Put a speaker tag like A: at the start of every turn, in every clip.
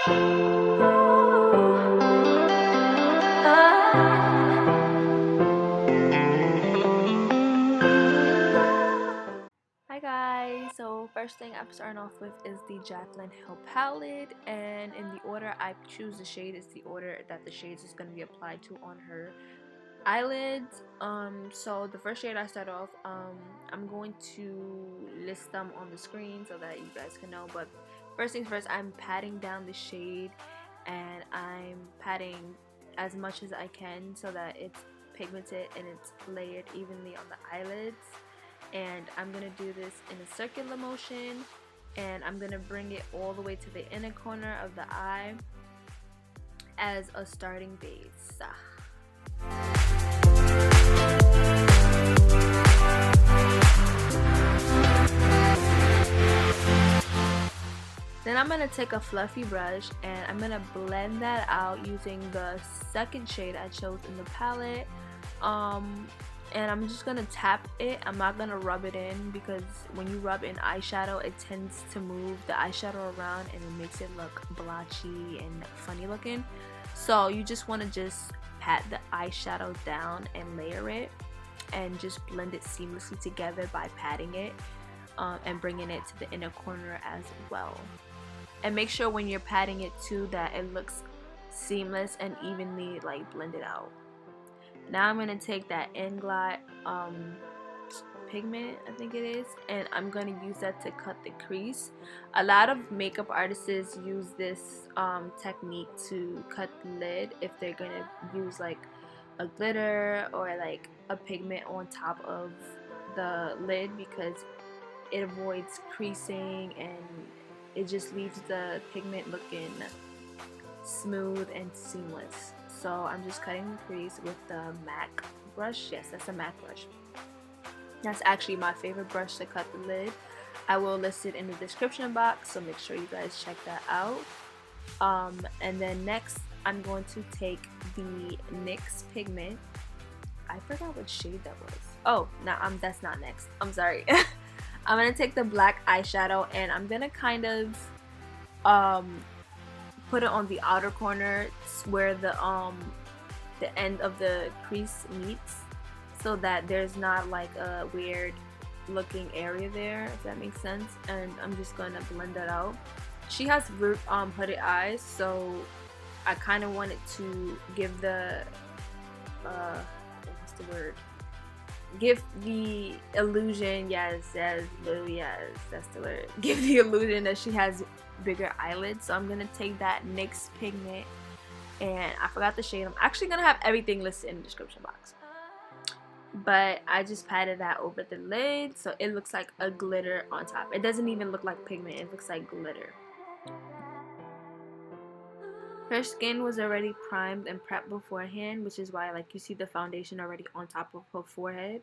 A: Hi guys, so first thing I'm starting off with is the Jaclyn Hill palette, and in the order I choose the shade is the order that the shades is going to be applied to on her eyelids. So the first shade I start off, I'm going to list them on the screen so that you guys can know, but first things first, I'm patting down the shade and I'm patting as much as I can so that it's pigmented and it's layered evenly on the eyelids. And I'm gonna do this in a circular motion, and I'm gonna bring it all the way to the inner corner of the eye as a starting base. Then I'm gonna take a fluffy brush and I'm gonna blend that out using the second shade I chose in the palette. And I'm just gonna tap it. I'm not gonna rub it in, because when you rub in eyeshadow, it tends to move the eyeshadow around and it makes it look blotchy and funny looking. So you just want to just pat the eyeshadow down and layer it and just blend it seamlessly together by patting it and bringing it to the inner corner as well. And make sure when you're patting it too that it looks seamless and evenly like blended out. Now I'm going to take that Inglot pigment, I think it is, and I'm going to use that to cut the crease. A lot of makeup artists use this technique to cut the lid if they're going to use like a glitter or like a pigment on top of the lid, because it avoids creasing and it just leaves the pigment looking smooth and seamless. So I'm just cutting the crease with the MAC brush. Yes, that's a MAC brush. That's actually my favorite brush to cut the lid. I will list it in the description box, so make sure you guys check that out. And then next I'm going to take the NYX pigment. I forgot what shade that was. Oh, no, that's not next. I'm sorry. I'm gonna take the black eyeshadow and I'm gonna kind of put it on the outer corner where the end of the crease meets, so that there's not like a weird looking area there, if that makes sense. And I'm just gonna blend that out. She has hooded eyes, so I kind of wanted to give the what's the word? Give the illusion, yes, that's the word. Give the illusion that she has bigger eyelids. So I'm gonna take that NYX pigment, and I forgot the shade. I'm actually gonna have everything listed in the description box, but I just patted that over the lid so it looks like a glitter on top. It doesn't even look like pigment, it looks like glitter. Her skin was already primed and prepped beforehand, which is why like you see the foundation already on top of her forehead.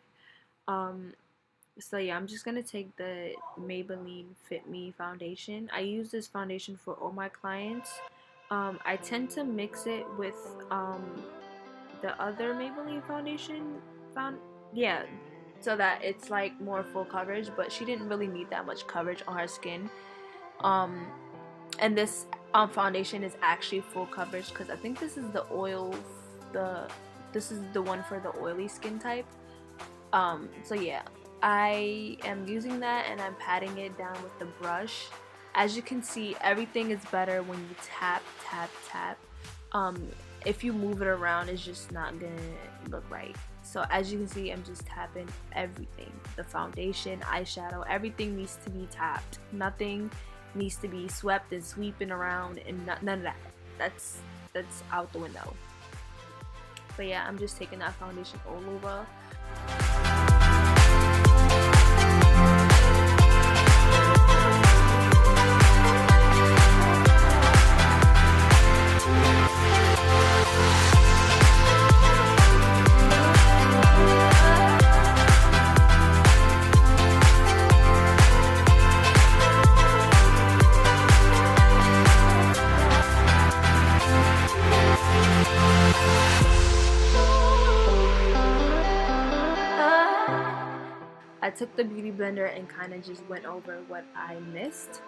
A: So yeah, I'm just gonna take the Maybelline Fit Me foundation. I use this foundation for all my clients. I tend to mix it with the other Maybelline foundation, so that it's like more full coverage, but she didn't really need that much coverage on her skin. And this foundation is actually full coverage, because I think this is this is the one for the oily skin type. So yeah, I am using that and I'm patting it down with the brush. As you can see, everything is better when you tap. If you move it around, it's just not gonna look right. So as you can see, I'm just tapping everything. The foundation, eyeshadow, everything needs to be tapped. Nothing needs to be swept and sweeping around, and none of that. That's out the window. But yeah, I'm just taking that foundation all over. I took the beauty blender and kind of just went over what I missed.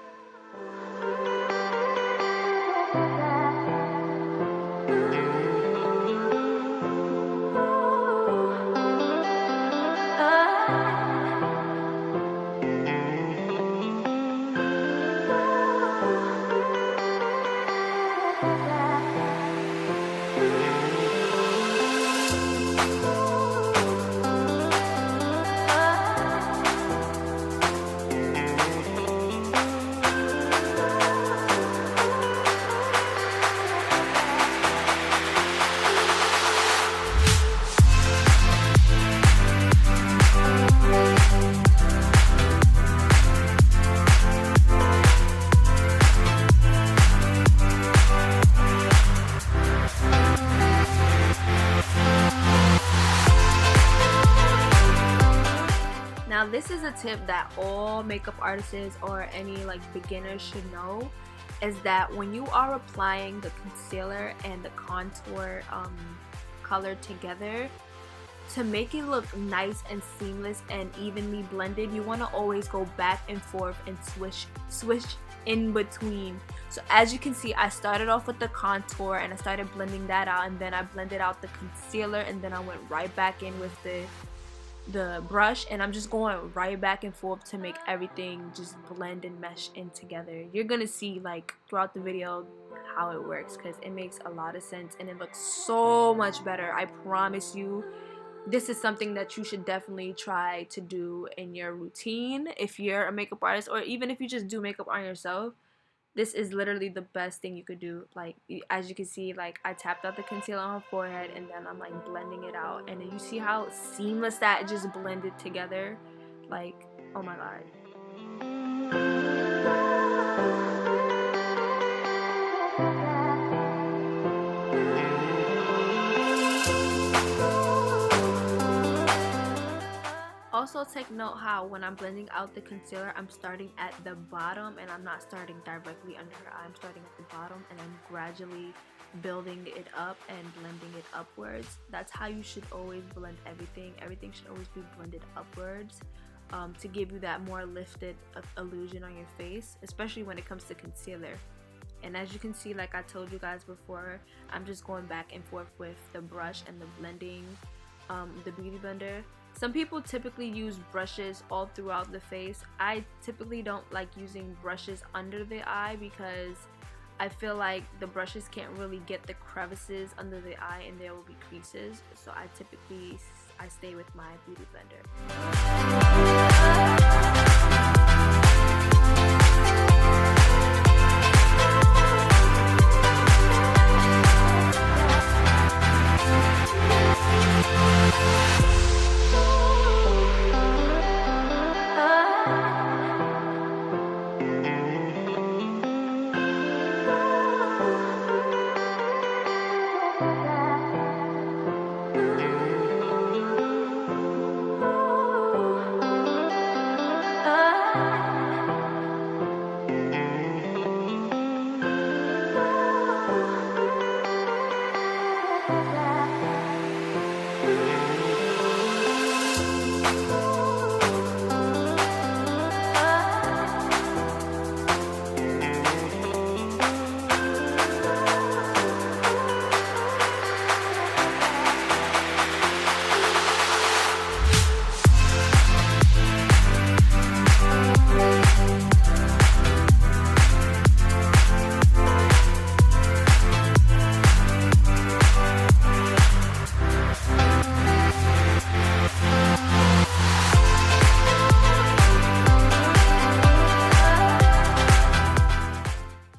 A: this is a tip that all makeup artists or any like beginners should know, is that when you are applying the concealer and the contour color together, to make it look nice and seamless and evenly blended, you want to always go back and forth and swish in between. So as you can see, I started off with the contour and I started blending that out, and then I blended out the concealer, and then I went right back in with the brush, and I'm just going right back and forth to make everything just blend and mesh in together. You're gonna see like throughout the video how it works, because it makes a lot of sense and it looks so much better. I promise you, this is something that you should definitely try to do in your routine if you're a makeup artist, or even if you just do makeup on yourself. This is literally the best thing you could do. Like, as you can see, like I tapped out the concealer on her forehead, and then I'm like blending it out, and then you see how seamless that just blended together. Like, oh my god. Also, take note how when I'm blending out the concealer, I'm starting at the bottom and I'm not starting directly under her eye. I'm starting at the bottom and I'm gradually building it up and blending it upwards. That's how you should always blend everything. Everything should always be blended upwards to give you that more lifted illusion on your face, especially when it comes to concealer. And as you can see, like I told you guys before, I'm just going back and forth with the brush and the blending, the beauty blender. Some people typically use brushes all throughout the face. I typically don't like using brushes under the eye because I feel like the brushes can't really get the crevices under the eye and there will be creases. So I stay with my beauty blender.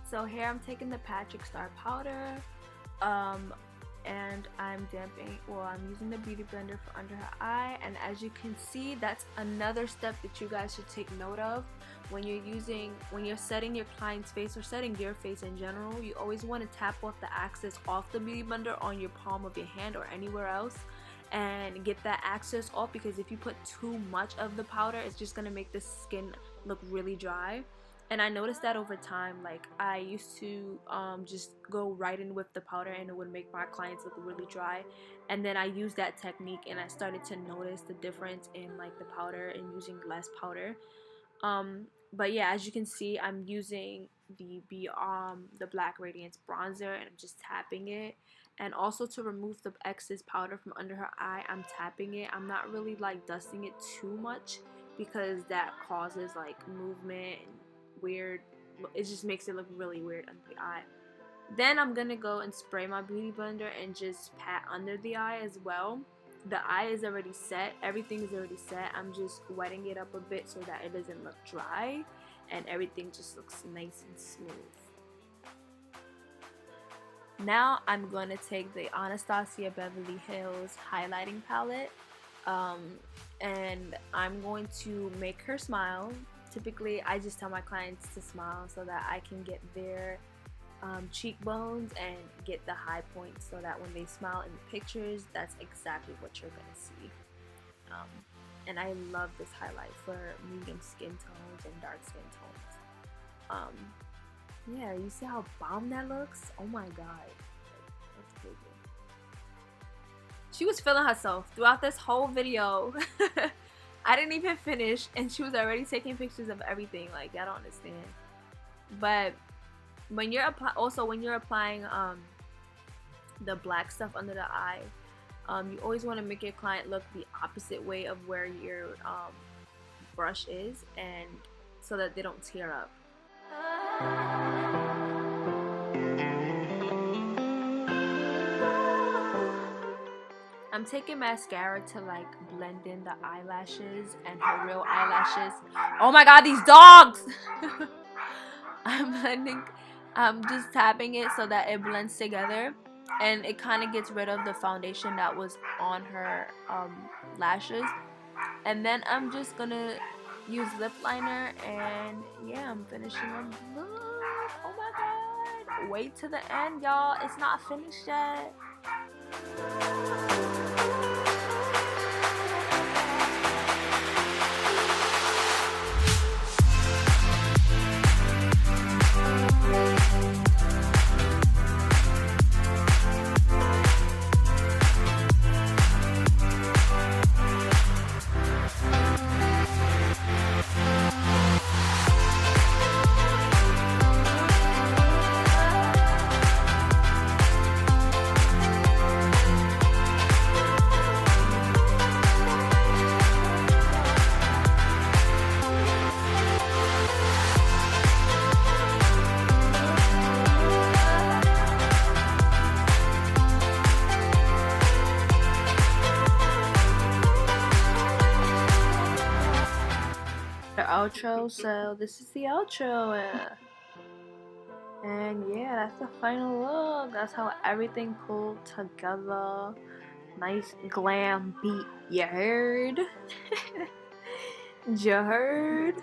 A: So here I'm taking the Patrick Star powder, and I'm using the beauty blender for under her eye. And as you can see, that's another step that you guys should take note of when you're setting your client's face or setting your face in general. You always want to tap off the excess off the beauty blender on your palm of your hand or anywhere else and get that excess off, because if you put too much of the powder, it's just gonna make the skin look really dry. And I noticed that over time, like I used to just go right in with the powder and it would make my clients look really dry. And then I used that technique and I started to notice the difference in like the powder and using less powder. But yeah, as you can see, I'm using the Black Radiance bronzer and I'm just tapping it. And also to remove the excess powder from under her eye, I'm tapping it. I'm not really like dusting it too much because that causes like movement and weird, it just makes it look really weird under the eye. Then I'm gonna go and spray my beauty blender and just pat under the eye as well. The eye is already set, everything is already set. I'm just wetting it up a bit so that it doesn't look dry and everything just looks nice and smooth. Now I'm gonna take the Anastasia Beverly Hills highlighting palette, and I'm going to make her smile. Typically, I just tell my clients to smile so that I can get their cheekbones and get the high points, so that when they smile in the pictures, that's exactly what you're gonna see. and I love this highlight for medium skin tones and dark skin tones. Yeah, you see how bomb that looks? Oh my god, that's crazy. She was feeling herself throughout this whole video. I didn't even finish and she was already taking pictures of everything. Like, I don't understand. But when you're applying the black stuff under the eye, you always want to make your client look the opposite way of where your brush is, and so that they don't tear up. I'm taking mascara to like blend in the eyelashes and her real eyelashes. Oh my god, these dogs! I'm just tapping it so that it blends together, and it kind of gets rid of the foundation that was on her lashes. And then I'm just gonna use lip liner, and yeah, I'm finishing up the look. Oh my god, wait to the end, y'all, it's not finished yet. Outro, so this is the outro, and yeah, that's the final look. That's how everything pulled together. Nice glam beat, you heard? You heard?